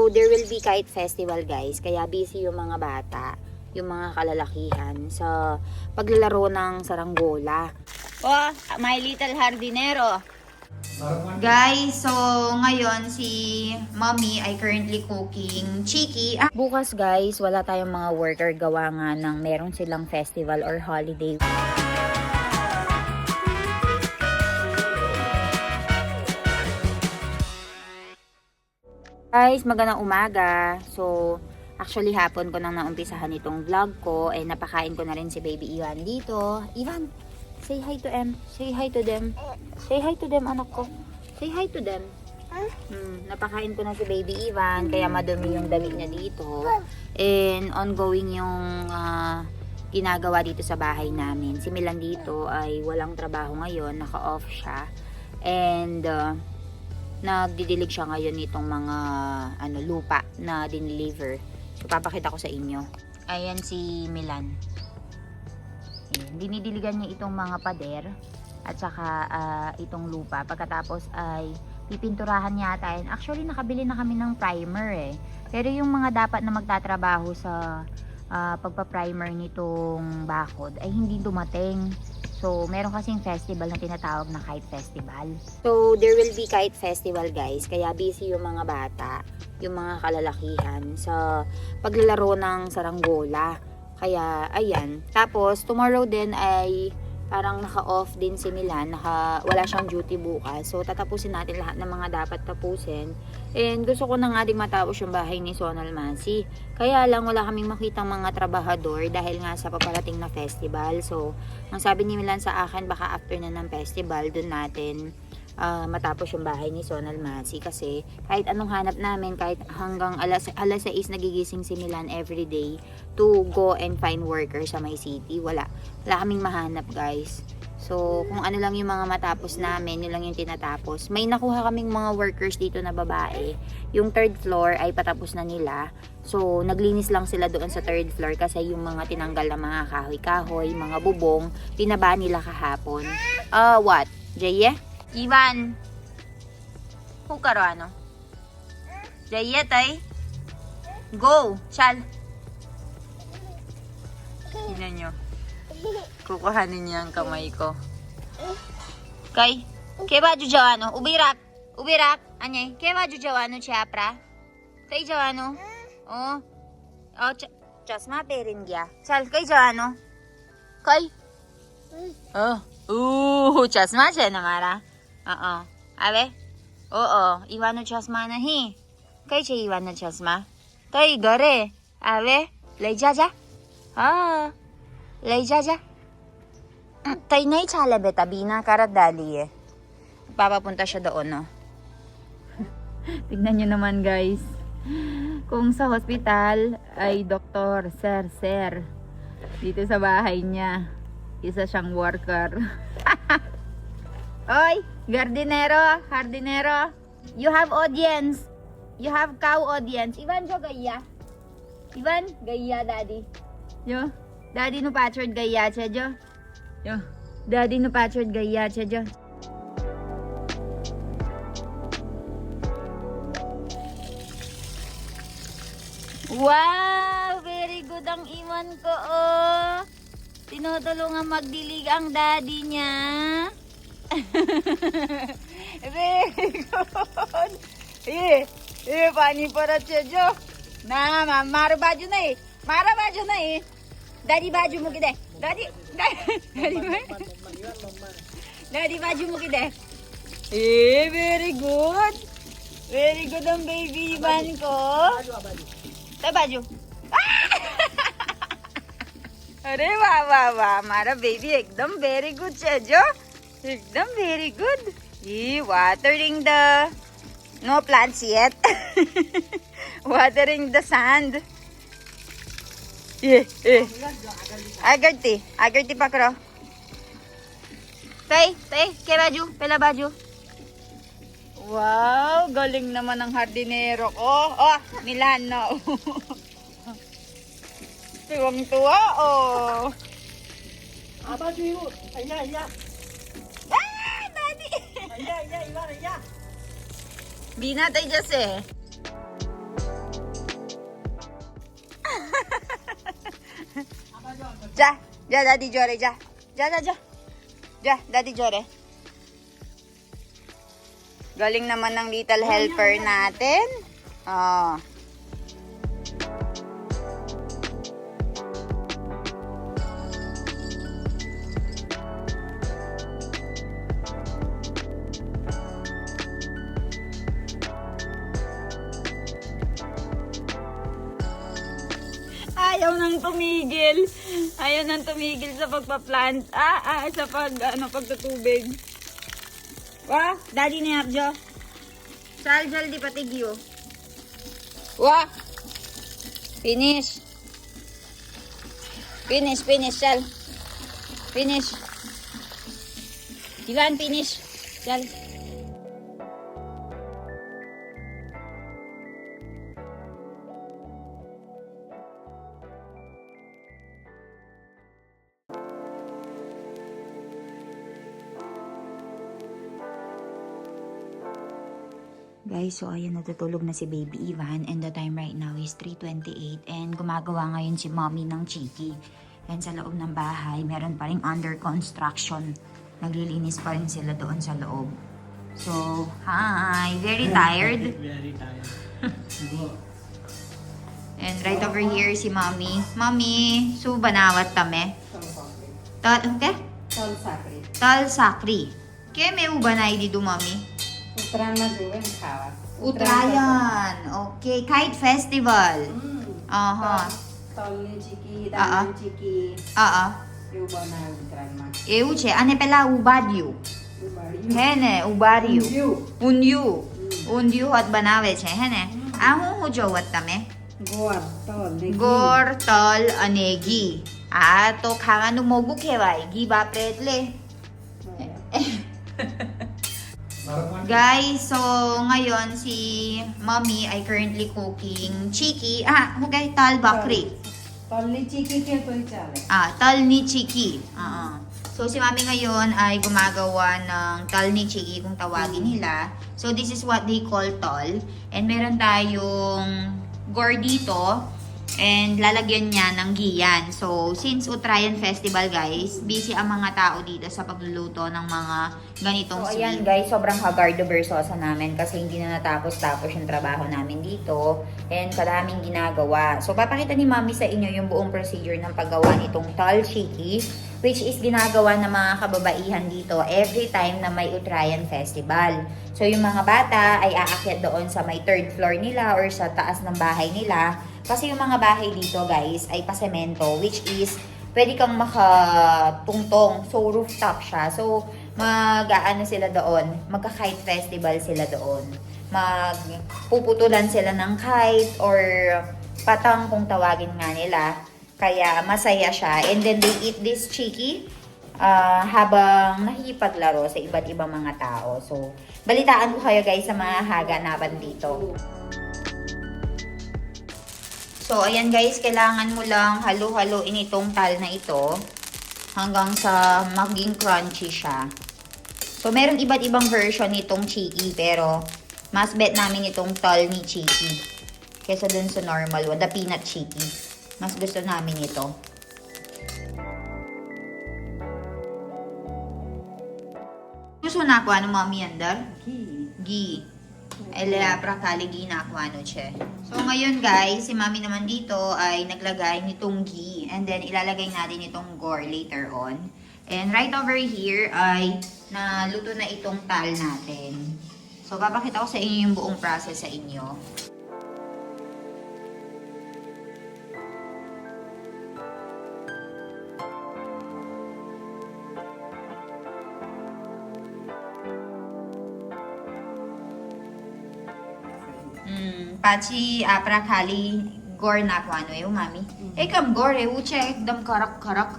So, there will be kite festival guys. Kaya busy yung mga bata, yung mga kalalakihan sa paglalaro ng saranggola. Oh, my little hardinero. Guys, so ngayon si mommy ay currently cooking chiki. Bukas guys, wala tayong mga worker gawa nga ng meron silang festival or holiday. Guys, magandang umaga. So, actually hapon ko nang naumpisahan itong vlog ko. Eh, napakain ko na rin si baby Ivan dito. Ivan, say hi to them. Say hi to them. Say hi to them, anak ko. Say hi to them. Napakain ko na si baby Ivan, kaya madumi yung damit niya dito. And ongoing yung ginagawa dito sa bahay namin. Si Milan dito ay walang trabaho ngayon, naka-off siya. And nagdidilig siya ngayon nitong mga lupa na dineliver. So papakita ko sa inyo. Ayan si Milan. Ayan, dinidiligan niya itong mga pader at saka itong lupa. Pagkatapos ay pipinturahan yata. And actually nakabili na kami ng primer eh. Pero yung mga dapat na magtatrabaho sa pagpa-primer nitong bakod ay hindi dumating. So, meron kasing festival na tinatawag na kite festival. So, there will be kite festival guys. Kaya busy yung mga bata, yung mga kalalakihan sa paglalaro ng saranggola. Kaya, ayan. Tapos, tomorrow din ay parang naka-off din si Milan. Wala siyang duty bukas. So, tatapusin natin lahat ng mga dapat tapusin. And gusto ko na nga din matapos yung bahay ni Sonal Masi. Kaya lang wala kaming makitang mga trabahador dahil nga sa paparating na festival. So, ang sabi ni Milan sa akin, baka after na ng festival, dun natin matapos yung bahay ni Sonal Masi. Kasi kahit anong hanap namin, kahit hanggang alas 6 nagigising si Milan everyday to go and find workers sa my city. Wala kaming mahanap guys. So, kung ano lang yung mga matapos namin, yun lang yung tinatapos. May nakuha kaming mga workers dito na babae. Yung third floor ay patapos na nila. So, naglinis lang sila doon sa third floor kasi yung mga tinanggal na mga kahoy-kahoy, mga bubong, pinaba nila kahapon. What? Jaye? Ivan? Hukaro ano? Jaye tay? Go! Chal! Tignan nyo. Kukuhanin niya ang kamay ko. Kay baju jawano? Ubirak! Ubirak! Anyay? Kay baju jawano chiapra? Kay jawano? Oh. Oh, chasma perin gya. Chal, kay jawano? Kay? Oh. Chasma siya na mara. Abe? Oo. Iwano chasma na hi. Kay siya iwano chasma? Kay gare. Abe? Lay jaja? Lay jaja? Tay na ichala beta bina karadali eh. Papapunta siya doon, no? Tignan nyo naman guys. Kung sa hospital ay doktor, sir. Dito sa bahay niya, isa siyang worker. Oy, hardinero. You have audience. You have cow audience. Ivan, jo gaya. Ivan, gaya daddy. Yo, daddy no patchwork gaya siya, jo. Yo, daddy no patchwork gaya siya, jo. Wow, very good ang iwan ko, oh. Tinutulungan magdilig ang daddy niya. Very good. Pani parat siya, Jo. Mara baju na eh. Daddy baju mo kide. Daddy baju mo kide. Very good. Very good ang baby Ivan ko. Tay baju. अरे वाह हमारा बेबी एकदम very good है जो एकदम very good. Watering the no plants yet. Watering the sand. Agarti pakro. Tay, ke baju, pela baju. Wow, galing naman ng hardinero ko. Oh, Milano. Tuwang-tuwa, oh. Baju ibu. Iya. Daddy. Iya, Iwan, iya. Bina tayo dyan eh. Ja, ja, Daddy Jore, ja. Ja, ja, ja. Ja, Daddy Jore. Galing naman ng little helper natin. Oh. Ayaw nang tumigil. Ayaw nang tumigil sa pagpa-plant. Sa pagtutubig. Wah, daddy ni Arjo. Sal, di patigyo. Wah. Finish. Finish, Sal. Finish. Ivan, finish. Sal. Guys, so ayan, natutulog na si Baby Ivan and the time right now is 3:28 and gumagawa ngayon si Mommy ng chiki. And sa loob ng bahay, meron pa rin under construction. Naglilinis pa rin sila doon sa loob. So, hi! Very tired? Very tired. And right over here si Mommy. Mommy, so banawat tame? Okay? Tol sakri. Tal sakri. Kaya may ubanay dito, Mommy? Uttarayan joven khawa. Uttarayan. Okay. Kite Festival. Aha. Tolni chiki, dani chiki. એવું બનાવે ઉત્તરાયણમાં. એવું છે. અને પેલા ઉબાડિયું. હે ને ઉબાડિયું. ઊંધિયું. ઊંધિયું હોત બનાવે છે હે ને. આ હું જોવત તમે? ગોળ, તલ, ને ઘી. ગોળ, તલ અને ઘી. આ તો ખાવાનું મોંઘું કહેવાય. ઘી બાપરે એટલે. Guys, so ngayon si Mommy ay currently cooking chiki. Okay, tal bakri. તલની ચીકી કે તોય ચાલે. Tal ni chiki. So si Mommy ngayon ay gumagawa ng tal ni chiki kung tawagin nila. So this is what they call tol. And meron tayong gourd dito. And lalagyan niya ng giyan. So, since Uttarayan Festival, guys, busy ang mga tao dito sa pagluluto ng mga ganitong sweet. Ayan, guys, sobrang hagardo versosa namin kasi hindi na natapos-tapos yung trabaho namin dito. And kadaming ginagawa. So, papakita ni Mommy sa inyo yung buong procedure ng paggawa nitong tal chiki, which is ginagawa ng mga kababaihan dito every time na may Uttarayan Festival. So, yung mga bata ay aakyat doon sa may third floor nila or sa taas ng bahay nila. Kasi yung mga bahay dito, guys, ay pasemento, which is pwede kang makatungtong. So, rooftop siya. So, mag-aano sila doon, magka-kite festival sila doon. Magpuputulan sila ng kite or patang kung tawagin nga nila. Kaya masaya siya. And then they eat this chiki habang nakikipaglaro sa iba't ibang mga tao. So, balitaan ko kayo guys sa mga haganapan dito. So, ayan guys, kailangan mo lang halo-haloin itong tal na ito hanggang sa maging crunchy siya. So, meron iba't ibang version nitong chiki pero mas bet namin itong tal ni chiki kesa dun sa normal one, the peanut chiki. Mas gusto namin ito. Gusto na ako, ano Mommy andar? ઘી. Ghee. Ele prakali ghee na ako ano che. So ngayon guys, si Mommy naman dito ay naglagay nitong ghee and then ilalagay natin itong gourd later on. And right over here ay naluto na itong tal natin. So papakita ko sa inyo yung buong process sa inyo. पाची आपरा खाली गोड़ नाखवानो એવું મામી એકમ ગોળ એવું છે એકદમ કડક કડક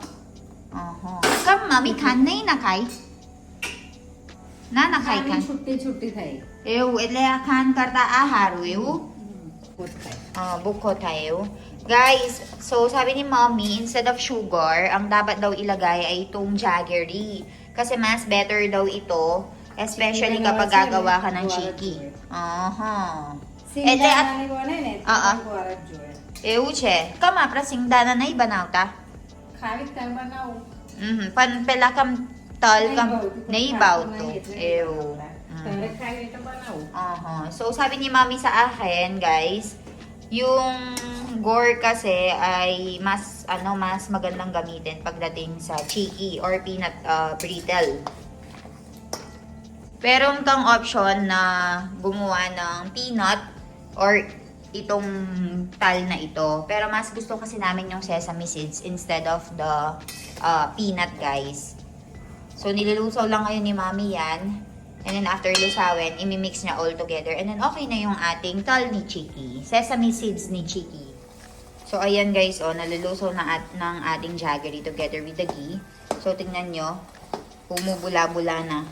કમ મામી ખાન નહીં નખાય ના નખાય ખાન છૂટી છૂટી થાય. એવું એટલે આ ખાન કરતા આ હારું એવું પોત થાય. bukho tayo એવું guys so sabi ni Mommy instead of sugar ang dapat daw ilagay ay itong jaggery kasi mas better daw ito especially kapag gagawa ka ng chiki. એટલે સિંગદાણાની બને ને તો ગોળ જ જોઈએ. એવું છે કમ આપણા સિંગદાણા નહીં બનાવતા खाली तर बनाऊ. पण पेला कम तल कम नाही bawto. Ew. तर खाली तर बनाऊ. So, sabi ni Mami sa akin, guys, yung gore kasi ay mas magandang gamitin pagdating sa cheeky or peanut brittle. Pero kang option na gumawa ng peanut or itong tal na ito. Pero mas gusto kasi namin yung sesame seeds instead of the peanut, guys. So, nililusaw lang ngayon ni Mami yan. And then after lusawin, imimix niya all together. And then okay na yung ating tal ni Chiki. Sesame seeds ni Chiki. So, ayan guys, nalulusaw na ng ating jaggery together with the ghee. So, tingnan nyo. Bumubula-bula na.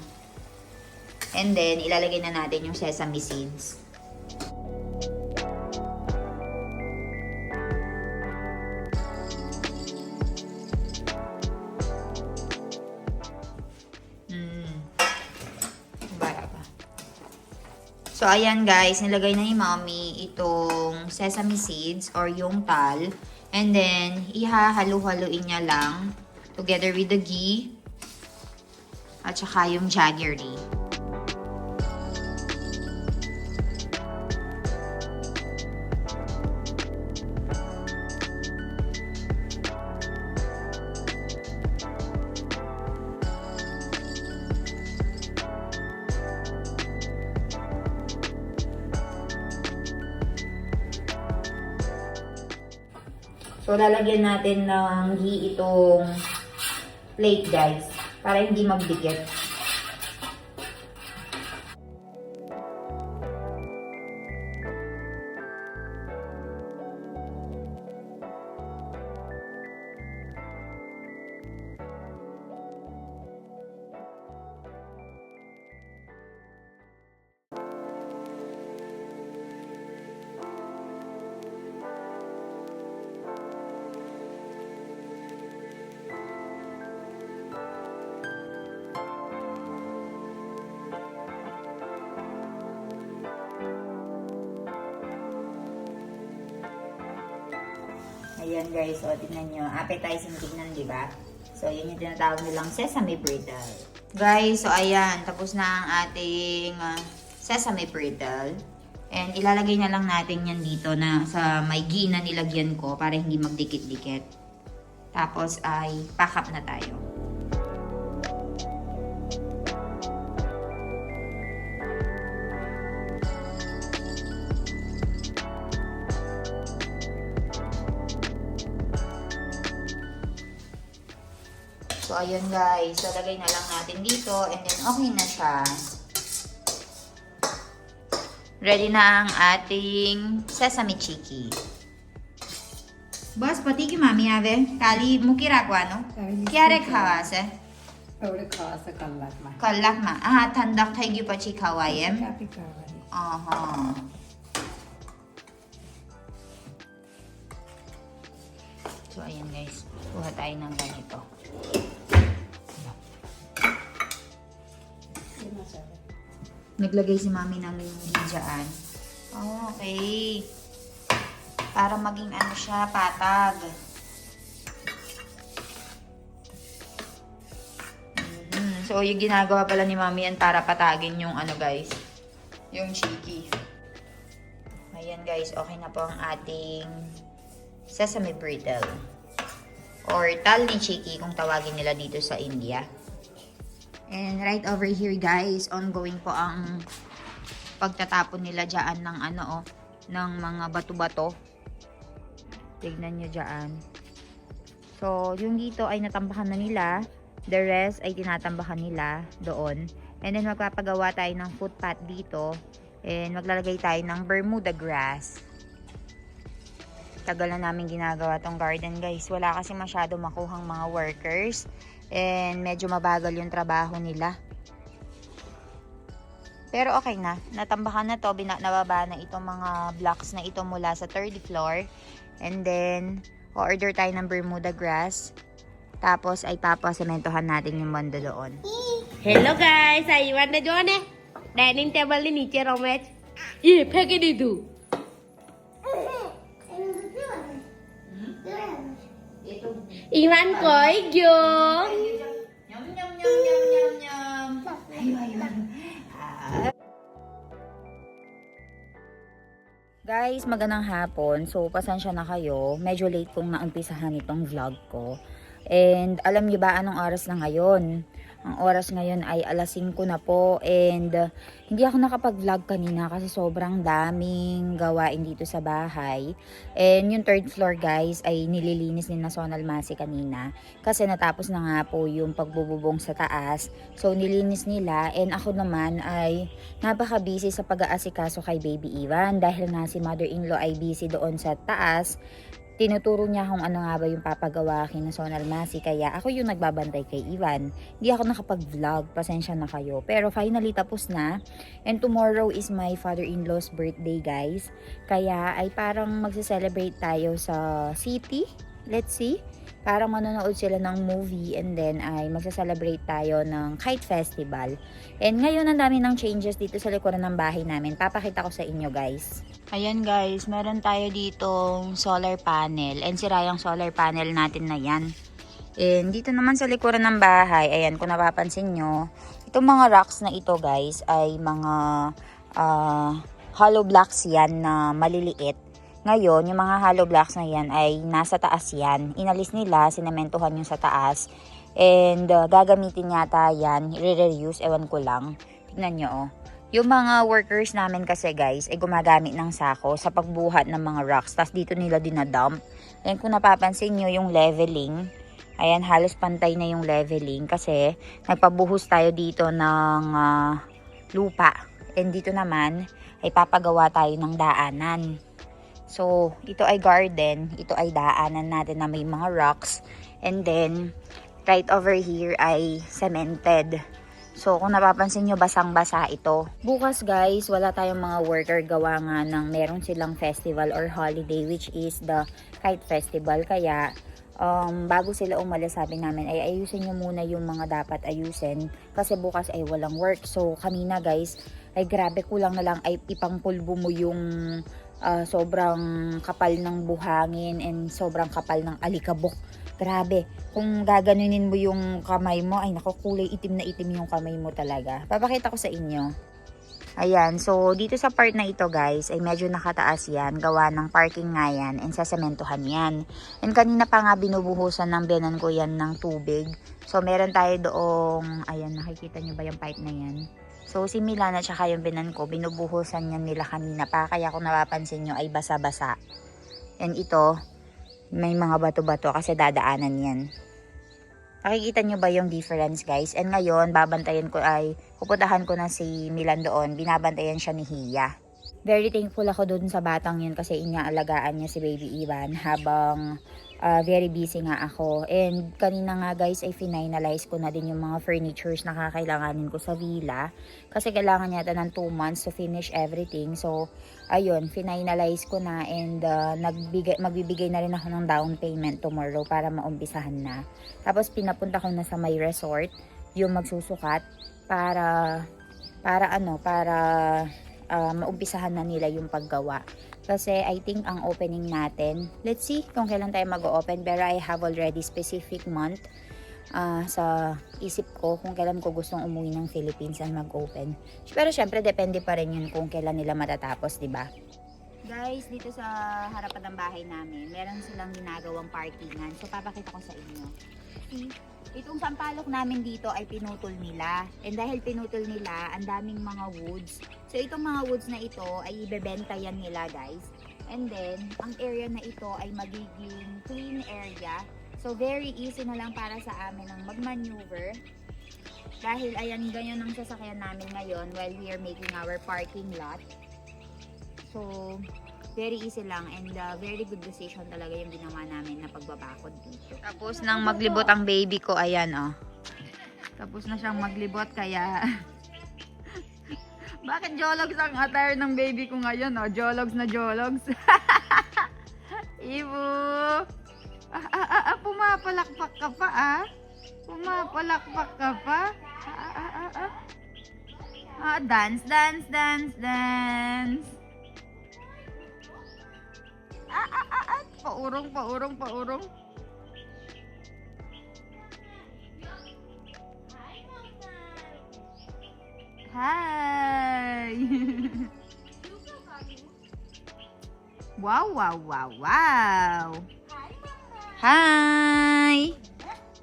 And then, ilalagay na natin yung sesame seeds. So, ayan guys, nilagay na ni Mommy itong sesame seeds or yung tal. And then, ihahalo-haluin niya lang together with the ghee at saka yung jaggery. So, lalagyan natin ng ghee itong plate, guys, para hindi magdikit. Ayan guys, tingnan nyo. Appetizing tignan, di ba? So, yun yung tinatawag nilang sesame brittle. Guys, so ayan. Tapos na ang ating sesame brittle. And ilalagay na lang natin yan dito na sa may ghee na nilagyan ko para hindi magdikit-dikit. Tapos ay pack up na tayo. So, ayun guys. So, lagay na lang natin dito. And then, okay na siya. Ready na ang ating sesame chiki. बस पति की मामी आवे काली मुकी राखवानो क्यारे खावासे एवढे खावासे कलाकमा कलाकमा हा ठंडक થઈ ગયું પછી ખવાય એમ कापी खावानी So ayan guys, kuha tayo ng ganito. Naglagay si mami ng dyan. Okay. Para maging ano siya, patag. So, yung ginagawa pala ni mami yan para patagin yung ano guys, yung chiki. Ayan guys, okay na po ang ating sesame brittle. Or tal ni chiki kung tawagin nila dito sa India. And right over here guys, ongoing po ang pagtatapon nila dyan ng ano ng mga bato-bato. Tignan nyo dyan. So, yung dito ay natambakan na nila. The rest ay tinatambakan nila doon. And then, magpapagawa tayo ng footpath dito. And maglalagay tayo ng Bermuda grass. Tagal na namin ginagawa tong garden guys. Wala kasi masyado makuhang mga workers. And medyo mabagal yung trabaho nila. Pero okay na. Natambakan na to. Nababa na itong mga blocks na ito mula sa 3rd floor. And then, order tayo ng Bermuda grass. Tapos, ay papasementohan natin yung banda doon. Hello guys, आईवान ने जो ने dining table ने नीचे रमे ये फेंक दी तू Ito, Iwan koi gyung. Yum, yum, yum, yum, yum, yum. Guys, magandang hapon. So, pasensya na kayo. Medyo late kong naumpisahan itong vlog ko. And alam niyo ba anong oras na ngayon? Ang oras ngayon ay alas 5 na po. And hindi ako nakapag-vlog kanina kasi sobrang daming gawain dito sa bahay. And yung third floor guys ay nililinis ni na Sonal Masi kanina. Kasi natapos na nga po yung pagbububong sa taas. So nilinis nila. And ako naman ay napaka-busy sa pag-aasikaso kay Baby Ivan. Dahil nga si mother-in-law ay busy doon sa taas. Tinuturo niya kung ano nga ba yung papagawa kina Sonal Masi, kaya ako yung nagbabantay kay Ivan. Hindi ako nakapag-vlog, pasensya na kayo. Pero finally tapos na. And tomorrow is my father-in-law's birthday guys. Kaya ay parang magse-celebrate tayo sa city. Let's see. Parang manonood sila ng movie and then ay magse-celebrate tayo ng Kite Festival. And ngayon ang dami ng changes dito sa likuran ng bahay namin. Papakita ko sa inyo guys. Ayan guys, meron tayo ditong solar panel. And sira yung solar panel natin na yan. And dito naman sa likuran ng bahay, ayan kung napapansin nyo, itong mga rocks na ito guys ay mga hollow blocks yan na maliliit. Ngayon, yung mga hollow blocks na yan ay nasa taas yan. Inalis nila, sinementohan yung sa taas. And gagamitin yata yan, i-reuse, ewan ko lang. Tignan nyo oh. Yung mga workers namin kasi guys ay gumagamit ng sako sa pagbuhat ng mga rocks. Tapos dito nila dinadump. Ayan kung napapansin nyo yung leveling. Ayan halos pantay na yung leveling kasi nagpabuhos tayo dito ng lupa. And dito naman ay papagawa tayo ng daanan. So ito ay garden. Ito ay daanan natin na may mga rocks. And then right over here ay cemented. So, kung napapansin nyo, basang-basa ito. Bukas guys, wala tayong mga worker gawa nga ng meron silang festival or holiday which is the Kite Festival. Kaya, bago sila umalis, sabi namin ay ayusin nyo muna yung mga dapat ayusin kasi bukas ay walang work. So, kanina guys, ay grabe kulang na lang ay ipangpulbo mo yung sobrang kapal ng buhangin and sobrang kapal ng alikabok. Grabe, kung gaganunin mo yung kamay mo, ay naku, kulay itim na itim yung kamay mo talaga. Papakita ko sa inyo. Ayan, so dito sa part na ito guys, ay medyo nakataas yan. Gawa ng parking nga yan and sasementohan yan. And kanina pa nga binubuhusan ng biyanan ko yan ng tubig. So meron tayo doong, ayan, nakikita nyo ba yung pipe na yan? So si Milan at saka yung biyanan ko, binubuhusan yan nila kanina pa. Kaya kung napapansin nyo ay basa-basa. And ito, may mga bato-bato kasi dadaanan yan. Nakikita nyo ba yung difference guys? And ngayon, babantayan ko ay, pupuntahan ko na si Milan doon. Binabantayan siya ni Hia. Very thankful ako doon sa batang yun kasi inaalagaan niya si Baby Ivan habang very busy nga ako. And kanina nga guys ay finalize ko na din yung mga furnitures na kakailanganin ko sa villa. Kasi kailangan yata ng 2 months to finish everything. So, ayun, finalize ko na and magbibigay na rin ako ng down payment tomorrow para maumpisahan na. Tapos pinapunta ko na sa may resort yung magsusukat para maumpisahan na nila yung paggawa. Kasi I think ang opening natin, let's see kung kailan tayo mag-open, pero I have already specific month sa isip ko kung kailan ko gustong umuwi ng Philippines and mag-open. Pero syempre depende pa rin yun kung kailan nila matatapos, di ba? Guys, dito sa harapan ng bahay namin, meron silang ginagawang parkingan. So papakita ko sa inyo. See? Itong sampalok namin dito ay pinutol nila. And dahil pinutol nila, ang daming mga woods. So itong mga woods na ito ay ibebenta yan nila guys. And then, ang area na ito ay magiging clean area. So very easy na lang para sa amin ang mag-maneuver. Dahil ayan, ganyan ang sasakyan namin ngayon while we are making our parking lot. So, very easy lang and very good decision talaga yung ginawa namin na pagbabakod dito. Tapos nang maglibot ang baby ko, ayan oh. Tapos na siyang maglibot kaya bakit jologs ang attire ng baby ko ngayon oh? Jologs na jologs. Ibu! Pumapalakpak ka pa ah. Pumapalakpak ka pa. Dance, dance, dance, dance. Paurong. Hi! Wow, wow, wow, wow! Hi!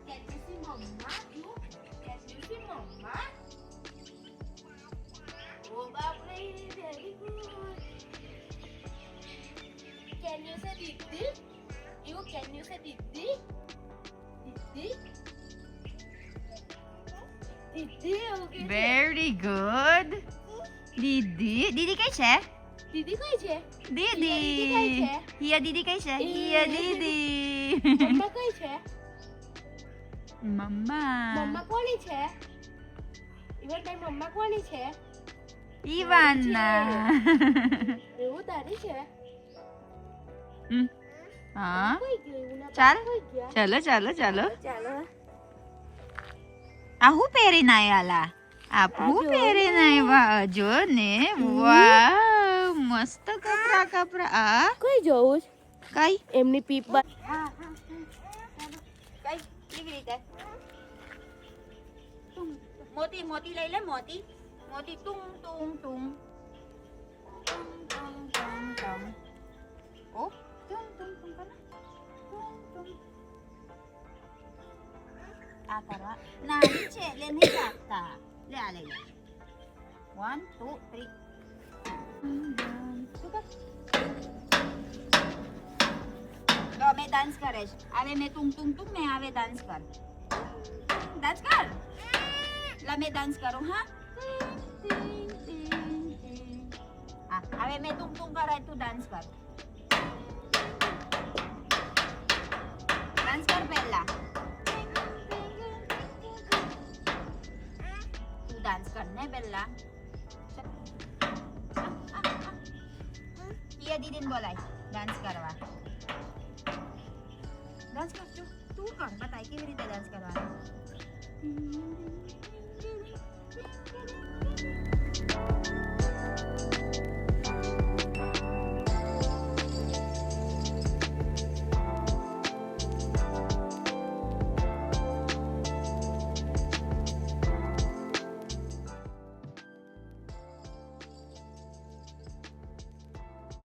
Can you see Mama? Can you see Mama? Oh, Bapre, very good. Can you say Didi? Can you say Didi? Didi? Didi, okay. Very good! Didi? Didi કઈ છે? Didi કઈ છે? દીદી! દીદી કઈ છે? હિયા દીદી કઈ છે? હિયા દીદી! મમ્મા કઈ છે? મમ્મા! મમ્મા કોની છે? ઈવન તારી મમ્મા કોની છે? ઈવાના! એવું તારી છે? હા? કોઈ ગયું એવું ના ચાલ. કોઈ ગયા? ચાલો ચાલો ચાલો. ચાલો. આ હું પહેરીને આયાલા? આપું જો પહેરીને આવ્યા જો ને. વાવ મસ્ત કપડા કપડા. આ કઈ જવું છે? કઈ એમની પીપ બા કઈ કેવી રીતે મોતી મોતી લઈ લે મોતી મોતી તુમ તુમ તુમ તુમ તુમ તુમ તુમ ઓ તુમ તુમ તુમ કના તુમ તુમ આ કરવા નાની છે એટલે નહીં રાખતા લે આ લઈ લે 1 2 3 તો મેં ડાન્સ કરે છે હવે મેં તુમ તુમ તુમ મેં હવે ડાન્સ કર લા મેં ડાન્સ કરું હા હા હવે મેં તુમ તુમ કરાય તું ડાન્સ કર પહેલા તું ડાન્સ કર ને પહેલા ये दीदी बोलाय डांस करवा डांस कर તું કર બતાય કેવી રીતે ડાન્સ કરવાનો